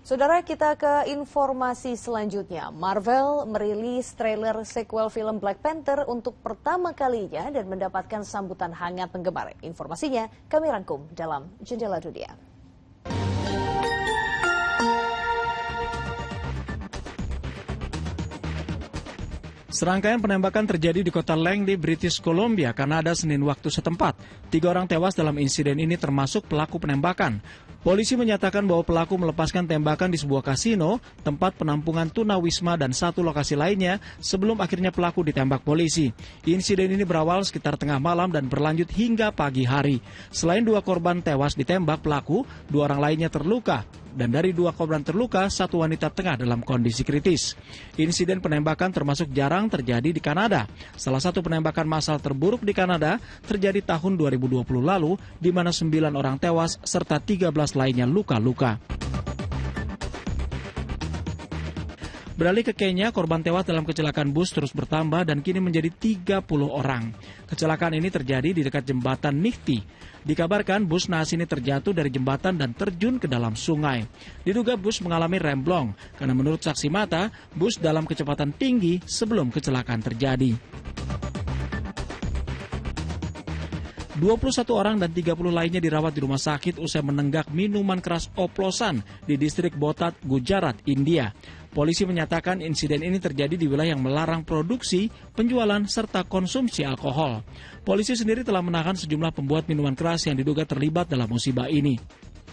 Saudara, kita ke informasi selanjutnya. Marvel merilis trailer sequel film Black Panther untuk pertama kalinya dan mendapatkan sambutan hangat penggemar. Informasinya kami rangkum dalam Jendela Dunia. Serangkaian penembakan terjadi di kota Langley, British Columbia, Kanada, Senin waktu setempat. 3 orang tewas dalam insiden ini termasuk pelaku penembakan. Polisi menyatakan bahwa pelaku melepaskan tembakan di sebuah kasino, tempat penampungan tunawisma dan 1 lokasi lainnya sebelum akhirnya pelaku ditembak polisi. Insiden ini berawal sekitar tengah malam dan berlanjut hingga pagi hari. Selain 2 korban tewas ditembak pelaku, 2 orang lainnya terluka. Dan dari 2 korban terluka, 1 wanita tengah dalam kondisi kritis. Insiden penembakan termasuk jarang terjadi di Kanada. Salah satu penembakan massal terburuk di Kanada terjadi tahun 2020 lalu, di mana 9 orang tewas serta 13 lainnya luka-luka. Beralih ke Kenya, korban tewas dalam kecelakaan bus terus bertambah dan kini menjadi 30 orang. Kecelakaan ini terjadi di dekat jembatan Nifty. Dikabarkan bus naas ini terjatuh dari jembatan dan terjun ke dalam sungai. Diduga bus mengalami remblong, karena menurut saksi mata, bus dalam kecepatan tinggi sebelum kecelakaan terjadi. 21 orang dan 30 lainnya dirawat di rumah sakit usai menenggak minuman keras oplosan di distrik Botat, Gujarat, India. Polisi menyatakan insiden ini terjadi di wilayah yang melarang produksi, penjualan, serta konsumsi alkohol. Polisi sendiri telah menahan sejumlah pembuat minuman keras yang diduga terlibat dalam musibah ini.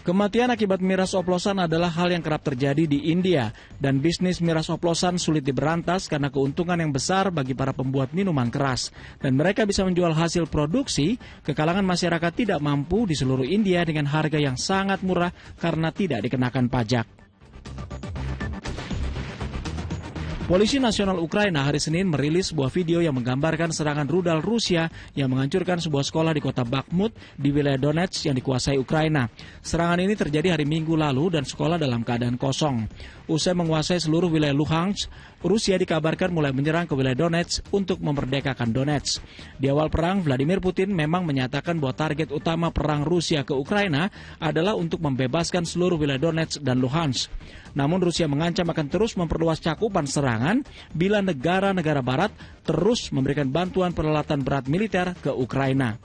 Kematian akibat miras oplosan adalah hal yang kerap terjadi di India, dan bisnis miras oplosan sulit diberantas karena keuntungan yang besar bagi para pembuat minuman keras. Dan mereka bisa menjual hasil produksi ke kalangan masyarakat tidak mampu di seluruh India dengan harga yang sangat murah karena tidak dikenakan pajak. Polisi Nasional Ukraina hari Senin merilis sebuah video yang menggambarkan serangan rudal Rusia yang menghancurkan sebuah sekolah di kota Bakhmut di wilayah Donetsk yang dikuasai Ukraina. Serangan ini terjadi hari Minggu lalu dan sekolah dalam keadaan kosong. Usai menguasai seluruh wilayah Luhansk, Rusia dikabarkan mulai menyerang ke wilayah Donetsk untuk memerdekakan Donetsk. Di awal perang, Vladimir Putin memang menyatakan bahwa target utama perang Rusia ke Ukraina adalah untuk membebaskan seluruh wilayah Donetsk dan Luhansk. Namun Rusia mengancam akan terus memperluas cakupan serangan bila negara-negara barat terus memberikan bantuan peralatan berat militer ke Ukraina.